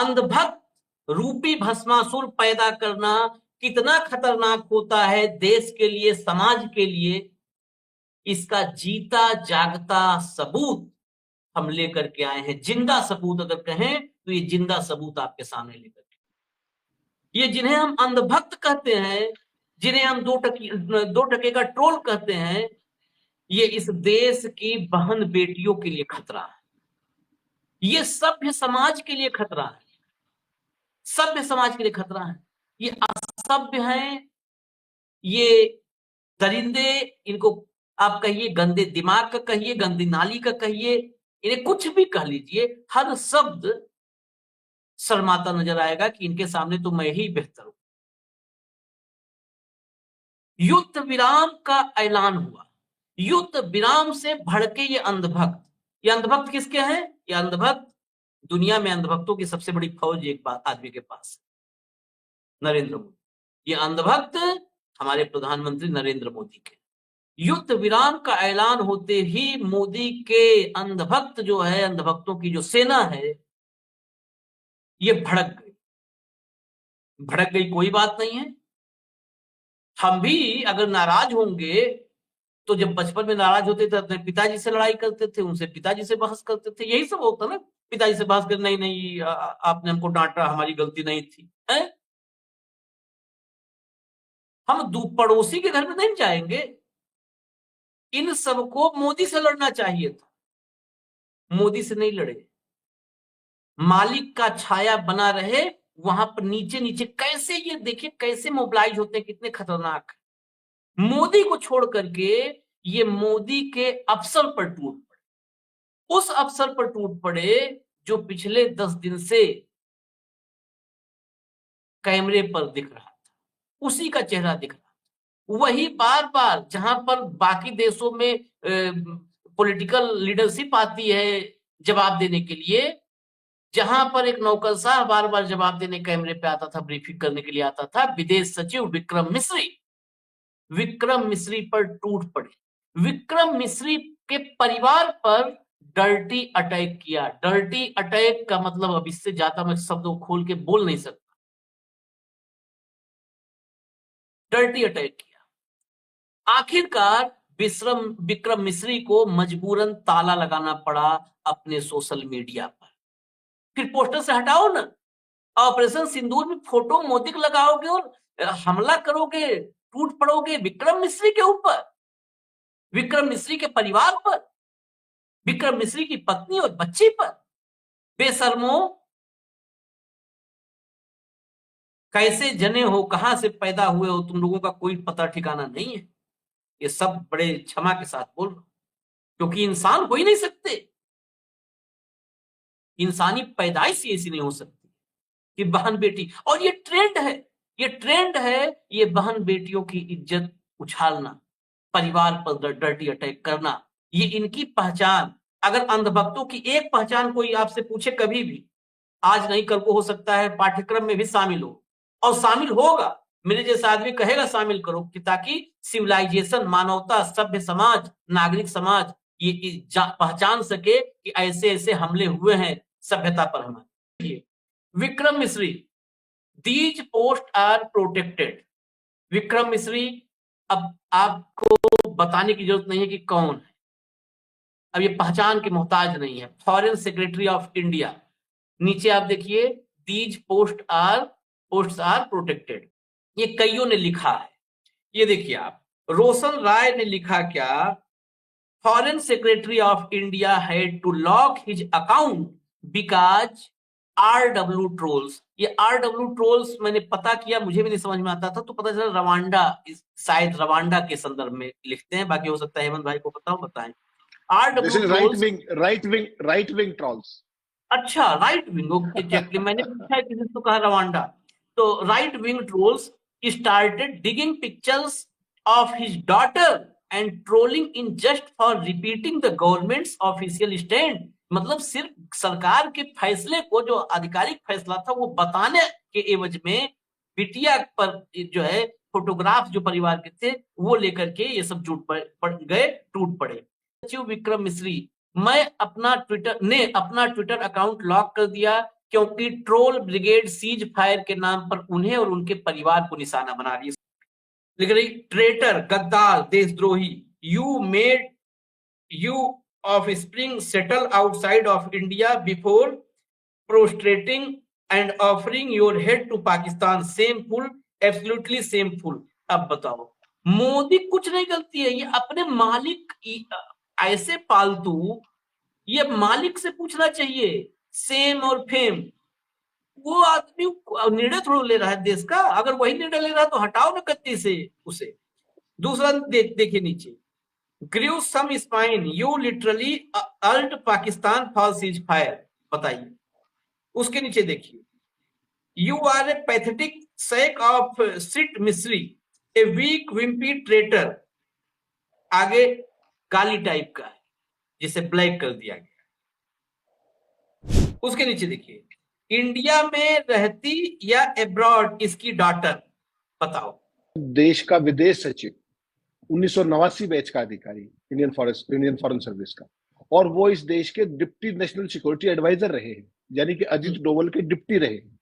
अंधभक्त रूपी भस्मासुर पैदा करना कितना खतरनाक होता है देश के लिए, समाज के लिए, इसका जीता जागता सबूत हम लेकर के आए हैं। जिंदा सबूत अगर कहें तो ये जिंदा सबूत आपके सामने लेकर के, ये जिन्हें हम अंधभक्त कहते हैं, जिन्हें हम दो टके का ट्रोल कहते हैं, ये इस देश की बहन बेटियों के लिए खतरा है। ये सभ्य समाज के लिए खतरा है, सभ्य समाज के लिए खतरा है। ये असभ्य हैं, ये दरिंदे, इनको आप कहिए गंदे दिमाग का कहिए, गंदी नाली का कहिए, इन्हें कुछ भी कह लीजिए, हर शब्द शर्माता नजर आएगा कि इनके सामने तो मैं ही बेहतर हूं। युद्ध विराम का ऐलान हुआ, युद्ध विराम से भड़के ये अंधभक्त। ये अंधभक्त किसके हैं? ये अंधभक्त, दुनिया में अंधभक्तों की सबसे बड़ी फौज एक बात आदमी के पास, नरेंद्र मोदी। ये अंधभक्त हमारे प्रधानमंत्री नरेंद्र मोदी के। युद्ध विराम का ऐलान होते ही मोदी के अंधभक्त जो है, अंधभक्तों की जो सेना है, ये भड़क गई। भड़क गई कोई बात नहीं है। हम भी अगर नाराज होंगे तो जब बचपन में नाराज होते थे अपने पिताजी से लड़ाई करते थे, उनसे पिताजी से बहस करते थे, यही सब होता ना। पिताजी से बहस कर, नहीं नहीं आपने हमको डांटा, हमारी गलती नहीं थी। है? हम पड़ोसी के घर में नहीं जाएंगे। इन सबको मोदी से लड़ना चाहिए था, मोदी से नहीं लड़े। मालिक का छाया बना रहे, वहां पर नीचे नीचे कैसे, ये देखिए कैसे मोबिलाइज होते हैं, कितने खतरनाक है। मोदी को छोड़ करके ये मोदी के अफसर पर टूट पड़े, उस अफसर पर टूट पड़े जो पिछले 10 दिन से कैमरे पर दिख रहा था, उसी का चेहरा दिख रहा था। वही बार बार, जहां पर बाकी देशों में पॉलिटिकल लीडरशिप आती है जवाब देने के लिए, जहां पर एक नौकरशाह बार बार जवाब देने कैमरे पे आता था, ब्रीफिंग करने के लिए आता था, विदेश सचिव विक्रम मिस्री पर टूट पड़े। विक्रम मिस्री के परिवार पर डर्टी अटैक किया। डर्टी अटैक का मतलब अब इससे ज्यादा मैं शब्दों खोल के बोल नहीं सकता। डर्टी अटैक किया। आखिरकार विक्रम मिस्री को मजबूरन ताला लगाना पड़ा अपने सोशल मीडिया पर। फिर पोस्टर से हटाओ ना, ऑपरेशन सिंदूर में फोटो मोदी को लगाओगे और हमला करोगे, टूट पड़ोगे विक्रम मिस्री के ऊपर, विक्रम मिस्री के परिवार पर, विक्रम मिस्री की पत्नी और बच्ची पर। बेशर्मो, कैसे जने हो, कहां से पैदा हुए हो, तुम लोगों का कोई पता ठिकाना नहीं है। ये सब बड़े क्षमा के साथ बोल रहा हूं, क्योंकि इंसान हो ही नहीं सकते, इंसानी पैदाइश ऐसी नहीं हो सकती कि बहन बेटी। और ये ट्रेंड है, ये ट्रेंड है, ये बहन बेटियों की इज्जत उछालना, परिवार पर डर्टी अटैक करना, ये इनकी पहचान। अगर अंधभक्तों की एक पहचान कोई आपसे पूछे कभी भी, आज नहीं कल को हो सकता है पाठ्यक्रम में भी शामिल हो, और शामिल होगा, मेरे जैसा आदमी कहेगा शामिल करो, कि ताकि सिविलाइजेशन, मानवता, सभ्य समाज, नागरिक समाज ये पहचान सके कि ऐसे ऐसे हमले हुए हैं सभ्यता पर हमारे। Vikram Misri, these post are protected. Vikram Misri, अब आपको बताने की जरूरत नहीं है कि कौन है, अब ये पहचान के मोहताज नहीं है। फॉरेन सेक्रेटरी ऑफ इंडिया, नीचे आप देखिए, दीज पोस्ट्स आर प्रोटेक्टेड। ये कईयों ने लिखा है, ये देखिए आप, रोशन राय ने लिखा क्या, foreign secretary of India had to lock his account because RW trolls. ये RW ट्रोल्स मैंने पता किया, मुझे भी नहीं समझ में आता था, तो पता चला रवांडा, शायद रवांडा के संदर्भ में लिखते हैं, बाकी हो सकता है हेमंत भाई को पता हो, बताएं। RW trolls, right wing trolls. अच्छा, राइट विंग, एग्जैक्टली, मैंने पूछा है किसी को, कहा रवांडा। तो right wing trolls started digging pictures of his daughter and trolling in just for repeating the government's official stand. मतलब सिर्फ सरकार के फैसले को, जो आधिकारिक फैसला था, वो बताने के एवज में बिटिया पर जो है फोटोग्राफ जो परिवार के थे वो लेकर के ये सब टूट पड़े। सचिव विक्रम मिस्री, मैं अपना ट्विटर अकाउंट लॉक कर दिया क्योंकि ट्रोल ब्रिगेड सीज फायर के नाम पर उन्हें और उनके परिवार को निशाना बना रही है। लिख रही, ट्रेटर, गद्दार, देशद्रोही, you made you offspring settle outside of India before prostrating and offering your head to Pakistan. Shameful, absolutely shameful. अब बताओ, मोदी कुछ नहीं गलती है, ये अपने मालिक ऐसे पालतू, ये मालिक से पूछना चाहिए सेम और फेम। वो आदमी निर्णय थोड़ा ले रहा है देश का, अगर वही निर्णय ले रहा है तो हटाओ ना गद्दी से उसे। दूसरा देखिए नीचे, grew some spine, you literally urged Pakistan for ceasefire. बताइए, उसके नीचे देखिए, you are a pathetic sack of shit misery, a weak wimpy traitor. आगे गाली टाइप का है जिसे ब्लैक कर दिया गया। उसके नीचे देखिए, इंडिया में रहती या अब्रॉड इसकी डॉटर, बताओ। देश का विदेश सचिव 1989 बैच का अधिकारी, इंडियन फॉरेन सर्विस का, और वो इस देश के डिप्टी नेशनल सिक्योरिटी एडवाइजर रहे हैं, यानी कि अजीत डोवल के डिप्टी रहे हैं।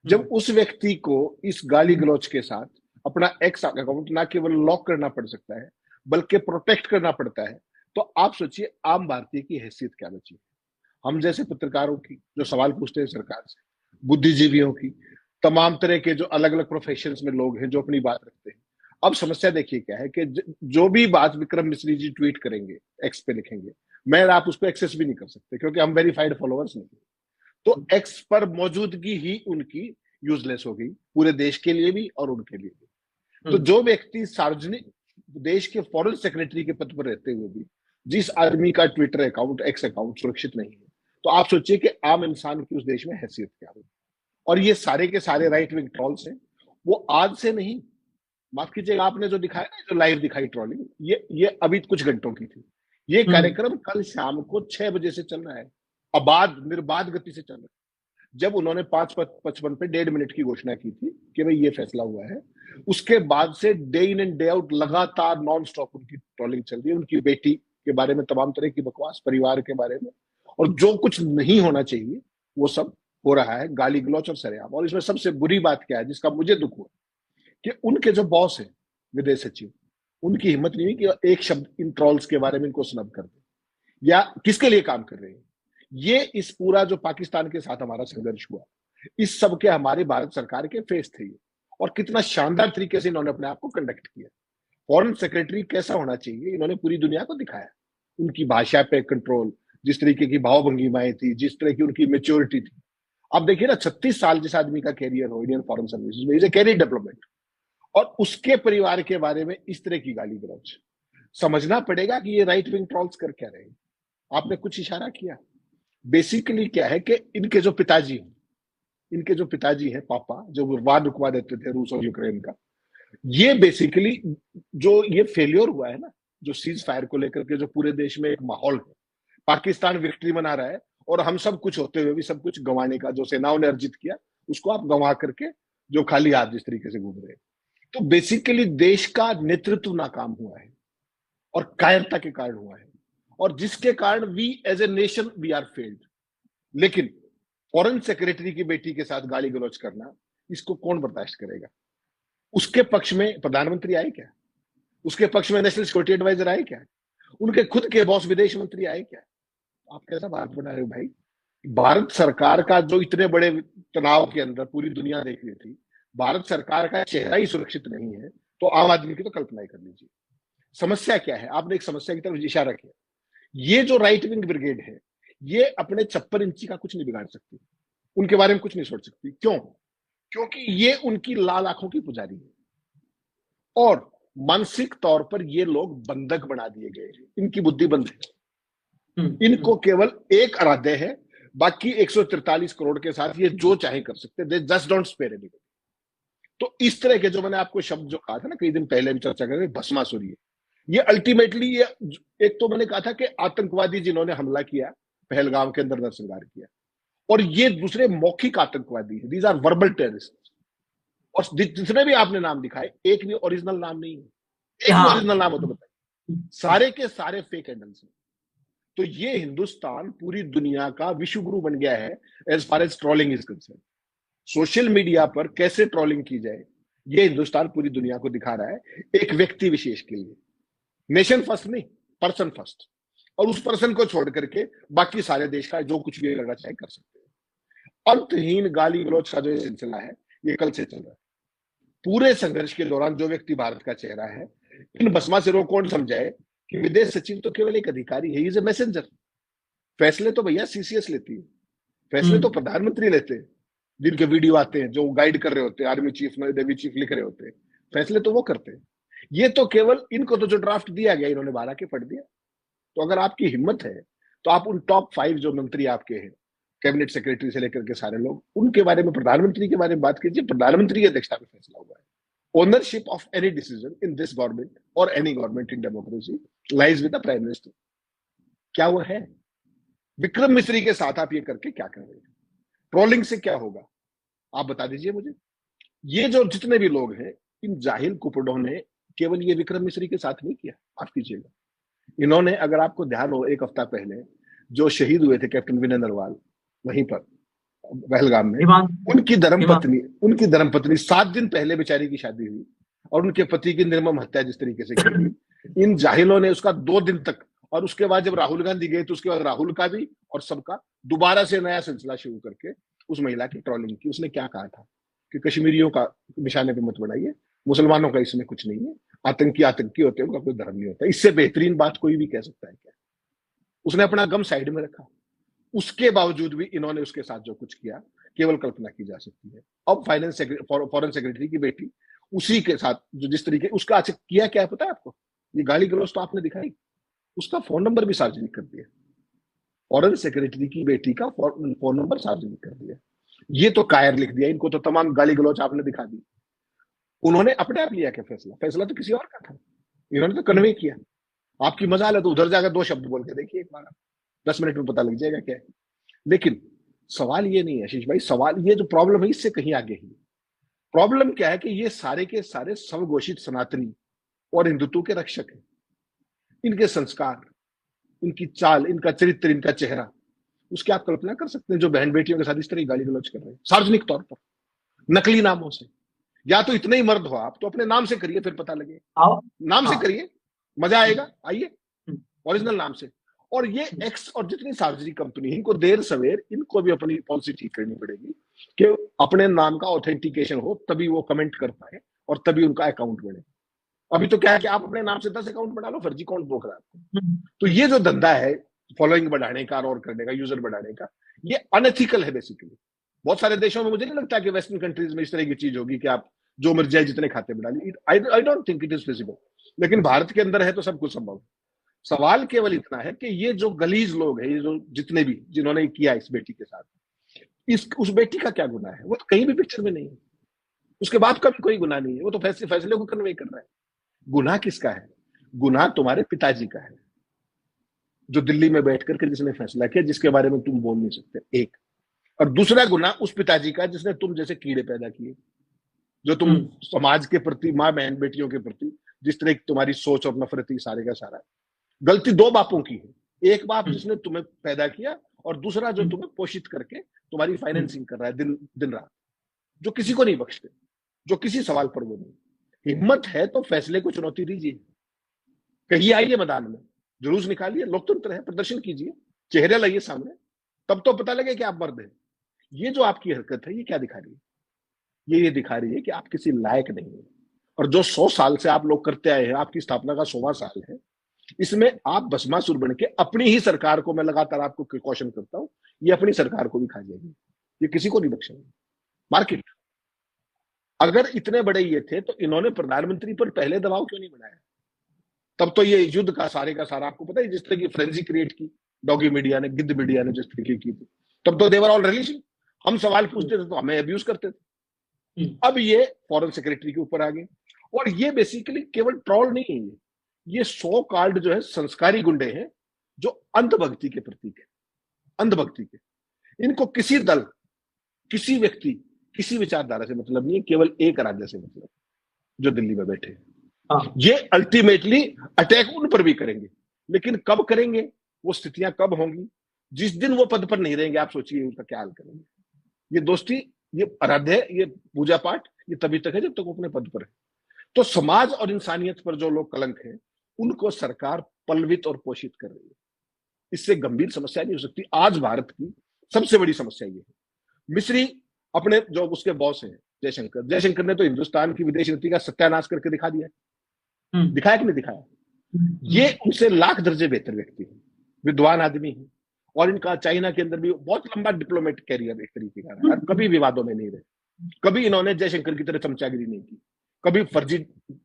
जब उस व्यक्ति को इस गाली गलौज के साथ अपना एक्स अकाउंट ना केवल लॉक करना पड़ सकता है बल्कि प्रोटेक्ट करना पड़ता है, तो आप सोचिए आम भारतीय की हैसियत क्या बची। हम जैसे पत्रकारों की जो सवाल पूछते हैं सरकार से, बुद्धिजीवियों की, तमाम तरह के जो अलग अलग प्रोफेशंस में लोग हैं जो अपनी बात रखते हैं। अब समस्या देखिए क्या है कि जो भी बात विक्रम मिश्री जी ट्वीट करेंगे, एक्स पे लिखेंगे, मैं आप उसको एक्सेस भी नहीं कर सकते क्योंकि हम वेरीफाइड फॉलोअर्स नहीं। तो एक्स पर मौजूदगी ही उनकी यूजलेस हो गई, पूरे देश के लिए भी और उनके लिए भी। तो जो व्यक्ति सार्वजनिक देश के फॉरेन सेक्रेटरी के पद पर रहते हुए भी जिस आदमी का ट्विटर अकाउंट, एक्स अकाउंट सुरक्षित नहीं है, तो आप सोचिए कि आम इंसान की उस देश में हैसियत क्या होगी। और ये सारे के सारे राइट विंग ट्रॉल्स हैं, वो आज से नहीं, माफ कीजिएगा, आपने जो दिखाया ना, जो लाइव दिखाई ट्रॉलिंग, ये अभी कुछ घंटों की थी। ये कार्यक्रम कल शाम को 6 बजे से चल रहा है, निर्बाध गति से चल रहा है। जब उन्होंने 5:55 पे 1.5 मिनट की घोषणा की थी कि भाई ये फैसला हुआ है, उसके बाद से day in and day out लगातार नॉन स्टॉप उनकी ट्रॉलिंग चल रही है, उनकी बेटी के बारे में तमाम तरह की बकवास, परिवार के बारे में, और जो कुछ नहीं होना चाहिए वो सब हो रहा है, गाली गलौच और सरेआम। और इसमें सबसे बुरी बात क्या है जिसका मुझे दुख हुआ, कि उनके जो बॉस हैं विदेश सचिव, उनकी हिम्मत नहीं हुई कि एक शब्द इन ट्रॉल्स के बारे में इनको स्नब कर दे, या किसके लिए काम कर रहे हैं। ये इस पूरा जो पाकिस्तान के साथ हमारा संघर्ष हुआ, इस सब के हमारी भारत सरकार के फेस थे ये, और कितना शानदार तरीके से इन्होंने अपने आप को कंडक्ट किया। फॉरेन सेक्रेटरी कैसा होना चाहिए इन्होंने पूरी दुनिया को दिखाया। उनकी भाषा पे कंट्रोल, जिस तरीके की भावभंगिमाएं थी, जिस तरह की उनकी मेच्योरिटी थी। अब देखिए ना, 36 साल जिस आदमी का कैरियर हो इंडियन फॉरेन सर्विसेज में, इज ए कैरियर डेवलपमेंट, और उसके परिवार के बारे में इस तरह की गाली गलौज। समझना पड़ेगा कि ये राइट विंग ट्रॉल्स कर क्या रहे हैं। आपने कुछ इशारा किया, बेसिकली क्या है कि इनके जो पिताजी हैं, पापा, जो वार रुकवा देते थे रूस और यूक्रेन का, ये बेसिकली जो ये फेलियर हुआ है ना, जो सीज फायर को लेकर के जो पूरे देश में एक माहौल है, पाकिस्तान विक्ट्री मना रहा है और हम सब कुछ होते हुए भी सब कुछ गंवाने का जो सेनाओं ने अर्जित किया, उसको आप गंवा करके जो खाली हाथ जिस तरीके से घूम रहे हैं, तो बेसिकली देश का नेतृत्व नाकाम हुआ है और कायरता के कारण हुआ है, और जिसके कारण we as a nation we are failed. लेकिन फॉरेन सेक्रेटरी की बेटी के साथ गाली गलौज करना, इसको कौन बर्दाश्त करेगा। उसके पक्ष में प्रधानमंत्री आए क्या, उसके पक्ष में नेशनल सिक्योरिटी एडवाइजर आए क्या, उनके खुद के बॉस विदेश मंत्री आए क्या। आप कैसा बात बना रहे हो भाई। भारत सरकार का जो इतने बड़े तनाव के अंदर पूरी दुनिया देख रही थी, भारत सरकार का चेहरा ही सुरक्षित नहीं है, तो आम आदमी की तो कल्पना ही कर लीजिए। समस्या क्या है, आपने एक समस्या की तरफ इशारा किया। ये जो राइट विंग ब्रिगेड है, ये अपने 56 इंची का कुछ नहीं बिगाड़ सकती, उनके बारे में कुछ नहीं सोच सकती। क्यों? क्योंकि ये उनकी लाल आंखों की पुजारी है, और मानसिक तौर पर ये लोग बंधक बना दिए गए हैं। इनकी बुद्धि बंद है, इनको केवल एक इरादे है, बाकी 143 करोड़ के साथ ये जो चाहे कर सकते हैं, they just don't spare anybody. तो इस तरह के जो मैंने आपको शब्द जो कहा था ना कई दिन पहले भी चर्चा करें, भस्मासुर, ये अल्टीमेटली ये एक तो मैंने कहा था कि आतंकवादी जिन्होंने हमला किया पहलगाम के अंदर नरसंहार किया, और ये दूसरे मौखिक आतंकवादी है, दीज आर वर्बल टेररिस्ट। और जितने भी आपने नाम दिखाए, एक भी ओरिजिनल नाम नहीं है, एक भी ओरिजिनल नाम हो तो बताइए। सारे के सारे फेक हैंडल्स हैं। तो ये हिंदुस्तान पूरी दुनिया का विश्व गुरु बन गया है as far as trolling is concern. Social media पर कैसे ट्रोलिंग की जाए, ये हिंदुस्तान पूरी दुनिया को दिखा रहा है, एक व्यक्ति विशेष के लिए। नेशन फर्स्ट नहीं, पर्सन फर्स्ट। और उस पर्सन को छोड़ करके बाकी सारे देश का जो कुछ भी करना चाहे कर सकते हैं। अंतहीन गाली गलौज का जो ये सिलसिला है, ये कल से चल रहा है। पूरे संघर्ष के दौरान जो व्यक्ति भारत का चेहरा है, इन भस्मासुरों को कौन समझाए कि विदेश सचिव तो केवल एक अधिकारी है, इज ए मैसेंजर। फैसले तो भैया सीसीएस लेती है, फैसले तो प्रधानमंत्री लेते हैं, जिनके वीडियो आते हैं, जो गाइड कर रहे होते हैं, आर्मी चीफ नेवी चीफ लिख रहे होते हैं, फैसले तो वो करते हैं। ये तो केवल इनको तो जो ड्राफ्ट दिया गया इन्होंने 12 के पढ़ दिया। तो अगर आपकी हिम्मत है तो आप उन टॉप 5 जो मंत्री आपके हैं, कैबिनेट सेक्रेटरी से लेकर के सारे लोग, उनके बारे में, प्रधानमंत्री के बारे में बात कीजिए। प्रधानमंत्री की अध्यक्षता में फैसला हुआ है। Ownership of any decision in this government और any government in democracy lies with the prime minister. क्या वो है? विक्रम मिश्री के साथ आप ये करके क्या कर रहे हैं? ट्रोलिंग से क्या होगा आप बता दीजिए मुझे। ये जो जितने भी लोग हैं, इन जाहिल कुपड़ों ने केवल ये विक्रम मिश्री के साथ नहीं किया, माफ कीजिएगा, इन्होंने, अगर आपको ध्यान हो, एक हफ्ता पहले जो शहीद हुए थे कैप्टन विनय नरवाल वहीं पर पहलगाम में, उनकी धर्मपत्नी 7 दिन पहले बेचारी की शादी हुई और उनके पति की निर्मम हत्या जिस तरीके से की गई, इन जाहिलों ने उसका 2 दिन तक, और उसके बाद जब राहुल गांधी गए तो उसके बाद राहुल का भी और सबका दोबारा से नया सिलसिला शुरू करके उस महिला की ट्रोलिंग की। उसने क्या कहा था कि कश्मीरियों का निशाने पे मत बढ़ाइए, मुसलमानों का इसमें कुछ नहीं है, आतंकी होते हैं, उनका कोई धर्म नहीं होता। इससे बेहतरीन बात कोई भी कह सकता है क्या? उसने अपना गम साइड में रखा। उसके बावजूद भी इन्होंने उसके साथ जो कुछ किया, केवल कल्पना की जा सकती है। अब फॉरेन सेक्रेटरी की बेटी उसी के साथ जो जिस तरीके उसका आज किया, क्या पता है आपको? ये गाली गलौज तो आपने दिखाई, उसका फोन नंबर भी सार्वजनिक कर दिया। फॉरेन सेक्रेटरी की बेटी का फोन नंबर सार्वजनिक कर दिया। ये तो कायर लिख दिया, इनको तो तमाम गाली गलौज आपने दिखा दी। उन्होंने अपने आप लिया क्या फैसला? फैसला तो किसी और का था, इन्होंने तो कन्वे किया। आपकी मजाल है तो उधर जाकर 2 शब्द बोल के देखिए एक बार, 10 मिनट में पता लग जाएगा क्या है। लेकिन सवाल ये नहीं है आशीष भाई, सवाल ये जो प्रॉब्लम है इससे कहीं आगे ही। प्रॉब्लम क्या है कि ये सारे के सारे स्वघोषित सनातनी और हिंदुत्व के रक्षक हैं। इनके संस्कार, इनकी चाल, इनका चरित्र, इनका चेहरा, उसकी आप कल्पना कर सकते हैं जो बहन बेटियों के साथ इस तरह गाली गलौज कर रहे हैं सार्वजनिक तौर पर, नकली नामों से। या तो इतने ही मर्द हो आप तो अपने नाम से करिए, फिर पता लगे। नाम से करिए, मजा आएगा, आइए ओरिजिनल नाम से। और ये एक्स और जितनी सार्वजनिक कंपनी है, इनको देर सवेर इनको भी अपनी पॉलिसी ठीक करनी पड़ेगी कि अपने नाम का ऑथेंटिकेशन हो, तभी वो कमेंट कर पाए और तभी उनका अकाउंट बने। अभी तो क्या है कि आप अपने नाम से 10 अकाउंट बना लो, फर्जी अकाउंट बोक रहा है आपको। तो ये जो धंधा है फॉलोइंग बढ़ाने का और करने का, यूजर बढ़ाने का, ये अनएथिकल है बेसिकली। बहुत सारे देशों में मुझे नहीं लगता कि वेस्टर्न कंट्रीज में इस तरह की चीज होगी कि आप जो मर्जी जाए जितने खाते बना ली। I don't think it is feasible. लेकिन भारत के अंदर है तो सब कुछ संभव है। सवाल केवल इतना है कि ये जो गलीज लोग हैं, ये जो जितने भी जिन्होंने किया इस बेटी के साथ, उस बेटी का क्या गुनाह है? वो तो कहीं भी पिक्चर में नहीं है, उसके बाप का भी कोई गुनाह नहीं है, वो तो फैसले को कन्वे कर रहा है। गुनाह किसका है? गुनाह तुम्हारे पिताजी का है, जो दिल्ली में बैठ करके जिसने फैसला किया, जिसके बारे में तुम बोल नहीं सकते, एक। और दूसरा गुनाह उस पिताजी का जिसने तुम जैसे कीड़े पैदा किए, जो तुम समाज के प्रति, माँ बहन बेटियों के प्रति जिस तरह की तुम्हारी सोच और नफरत थी, सारे का सारा। गलती 2 बापों की है। एक बाप जिसने तुम्हें पैदा किया और दूसरा जो तुम्हें पोषित करके तुम्हारी फाइनेंसिंग कर रहा है दिन रात, जो किसी को नहीं बख्शते, जो किसी सवाल पर वो नहीं। हिम्मत है तो फैसले को चुनौती दीजिए, कहिए आइए मैदान में, जुलूस निकालिए, लोकतंत्र है, प्रदर्शन कीजिए, चेहरे लाइए सामने, तब तो पता लगे कि आप मर्द हैं। ये जो आपकी हरकत है, ये क्या दिखा रही है? ये दिखा रही है कि आप किसी लायक नहीं है। और जो 100 साल से आप लोग करते आए हैं, आपकी स्थापना का 100वां साल है, इसमें आप भस्मासुर बन के अपनी ही सरकार को, मैं लगातार आपको क्वेश्चन करता हूं, ये अपनी सरकार को भी खा जाएगी, ये किसी को नहीं बख्शेंगे। मार्केट, अगर इतने बड़े ये थे तो इन्होंने प्रधानमंत्री पर पहले दबाव क्यों नहीं बनाया? तब तो ये युद्ध का सारे आपको पता है, जिस तरह की फ्रेंजी क्रिएट की डॉगी मीडिया ने, गिद्ध मीडिया ने जिस तरीके की थी, तब तो देवर ऑल रिलीजिंग। हम सवाल पूछते थे तो हमें अब्यूज करते थे। अब ये फॉरेन सेक्रेटरी के ऊपर आ गए। और ये बेसिकली केवल ट्रोल नहीं है, ये सो कॉल्ड जो है संस्कारी गुंडे हैं, जो अंधभक्ति के प्रतीक है, अंधभक्ति के। इनको किसी दल, किसी व्यक्ति, किसी विचारधारा से मतलब नहीं है, केवल एक राज्य से मतलब, जो दिल्ली में बैठे हैं। ये अल्टीमेटली अटैक उन पर भी करेंगे, लेकिन कब करेंगे वो स्थितियां कब होंगी, जिस दिन वो पद पर नहीं रहेंगे, आप सोचिए उनका क्या हाल करेंगे। ये दोस्ती, ये आराध्य, ये पूजा पाठ, ये तभी तक है जब तक वो अपने पद पर है। तो समाज और इंसानियत पर जो लोग कलंक है, उनको सरकार पलवित और पोषित कर रही है। इससे गंभीर समस्या नहीं हो सकती। आज भारत की सबसे बड़ी समस्या ये है। मिस्री अपने जो उसके बॉस हैं जयशंकर ने तो हिंदुस्तान की विदेश नीति का सत्यानाश करके दिखा दिया है। दिखाया कि नहीं दिखाया? ये उनसे लाख दर्जे बेहतर व्यक्ति है, विद्वान आदमी है, और इनका चाइना के अंदर भी बहुत लंबा डिप्लोमेटिक कैरियर एक तरीके का रहा है। कभी विवादों में नहीं रहे, कभी इन्होंने जयशंकर की तरह चमचागिरी नहीं की, कभी फर्जी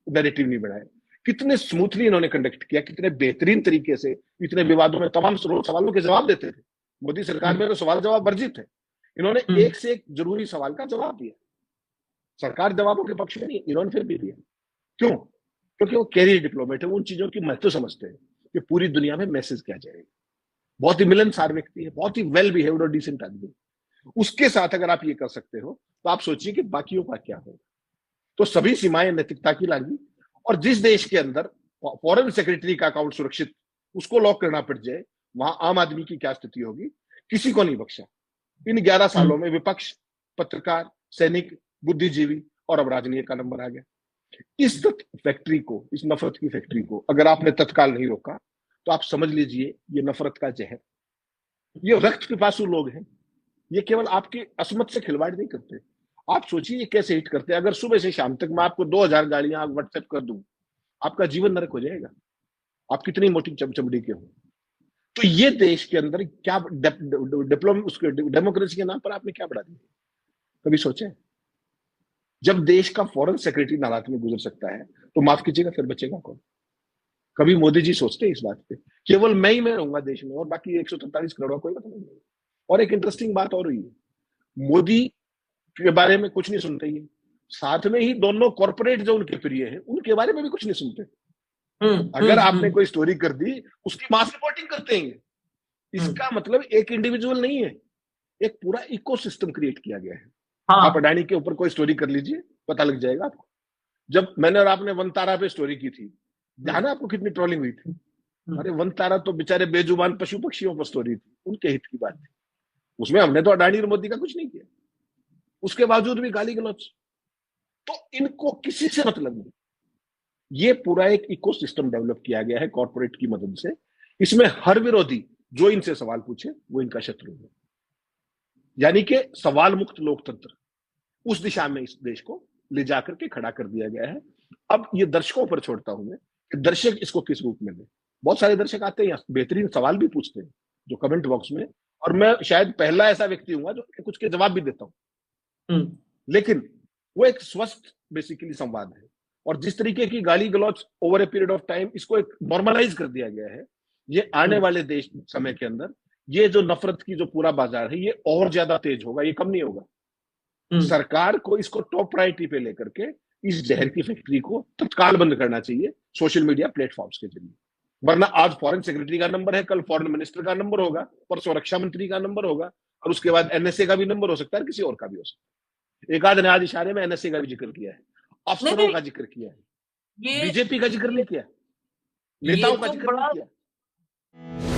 नैरेटिव नहीं बनाए। कितने स्मूथली इन्होंने कंडक्ट किया, कितने बेहतरीन तरीके से इतने विवादों में तमाम सवालों के जवाब देते थे। मोदी सरकार में तो सवाल जवाब वर्जित है, इन्होंने एक से एक जरूरी सवाल का जवाब दिया। सरकार जवाबों के पक्ष में नहीं, इन्होंने फिर भी दिया। क्यों? क्योंकि वो कैरियर डिप्लोमेट है, वो उन चीजों की महत्व समझते हैं कि पूरी दुनिया में मैसेज क्या जाएगा। बहुत ही मिलनसार व्यक्ति है, बहुत ही वेल बिहेव्ड और डिसेंट आदमी। उसके साथ अगर आप ये कर सकते हो तो आप सोचिए कि बाकियों का क्या होगा। तो सभी सीमाएं नैतिकता की लागी, और जिस देश के अंदर फॉरेन सेक्रेटरी का अकाउंट सुरक्षित, उसको लॉक करना पड़ जाए, वहां आम आदमी की क्या स्थिति होगी, किसी को नहीं बख्शा। इन 11 सालों में विपक्ष, पत्रकार, सैनिक, बुद्धिजीवी और अब राजनीति का नंबर आ गया। इस फैक्ट्री को, इस नफरत की फैक्ट्री को अगर आपने तत्काल नहीं रोका तो आप समझ लीजिए ये नफरत का जहर। ये रक्त पिपासु लोग हैं, ये केवल आपकी असमत से खिलवाड़ नहीं करते। आप सोचिए ये कैसे हिट करते हैं। अगर सुबह से शाम तक मैं आपको 2000 गालियां व्हाट्सएप कर दूं, आपका जीवन नरक हो जाएगा, आप कितनी मोटी चमड़ी के हो। तो ये देश के अंदर क्या डेमोक्रेसी के नाम पर आपने क्या बढ़ा दिया, कभी सोचे? जब देश का फॉरेन सेक्रेटरी नाराज में गुजर सकता है तो माफ कीजिएगा, फिर बचेगा कौन? कभी मोदी जी सोचते हैं इस बात पे? केवल मैं ही मैं रहूंगा देश में और बाकी 143 करोड़ कोई मतलब नहीं। और एक इंटरेस्टिंग बात और हुई है, मोदी के बारे में कुछ नहीं सुनते ही, साथ में ही दोनों कॉर्पोरेट जो उनके प्रिय हैं उनके बारे में भी कुछ नहीं सुनते। अगर आपने कोई स्टोरी कर दी, उसकी मास रिपोर्टिंग करते हैं। इसका मतलब एक इंडिविजुअल नहीं है, एक पूरा इकोसिस्टम क्रिएट किया गया है। आप अडानी के ऊपर कोई स्टोरी कर लीजिए, पता लग जाएगा आपको। जब मैंने और आपने वनतारा पे स्टोरी की थी, ध्यान है आपको कितनी ट्रोलिंग हुई थी? अरे वनतारा तो बेचारे बेजुबान पशु पक्षियों पर स्टोरी थी, उनके हित की बात थी। उसमें हमने तो अडानी और मोदी का कुछ नहीं किया, उसके बावजूद भी गाली गलौज। तो इनको किसी से मतलब नहीं। ये पूरा एक इकोसिस्टम डेवलप किया गया है कॉर्पोरेट की मदद से। इसमें हर विरोधी जो इनसे सवाल पूछे वो इनका शत्रु है। यानी कि सवाल मुक्त लोकतंत्र उस दिशा में इस देश को ले जाकर के खड़ा कर दिया गया है। अब ये दर्शकों पर छोड़ता हूं मैं कि दर्शक इसको किस रूप में ले। बहुत सारे दर्शक आते हैं, बेहतरीन सवाल भी पूछते हैं जो कमेंट बॉक्स में, और मैं शायद पहला ऐसा व्यक्ति हूँ जो कुछ के जवाब भी देता हूँ। लेकिन वो एक स्वस्थ बेसिकली संवाद है, और जिस तरीके की गाली गलौज over a period of time इसको एक नॉर्मलाइज कर दिया गया है, ये आने वाले देश समय के अंदर ये जो नफरत की जो पूरा बाजार है ये और ज्यादा तेज होगा, ये कम नहीं होगा। सरकार को इसको टॉप प्रायोरिटी पे लेकर के इस जहर की फैक्ट्री को तत्काल बंद करना चाहिए सोशल मीडिया प्लेटफॉर्म्स के जरिए। वरना आज फॉरेन सेक्रेटरी का नंबर है, कल फॉरेन मिनिस्टर का नंबर होगा, परसों रक्षा मंत्री का नंबर होगा, और उसके बाद एनएसए का भी नंबर हो सकता है, किसी और का भी हो सकता है। एक आध ने आज इशारे में एनएसए का भी जिक्र किया है, अफसरों का जिक्र किया है, बीजेपी का जिक्र नहीं किया, नेताओं का जिक्र नहीं किया।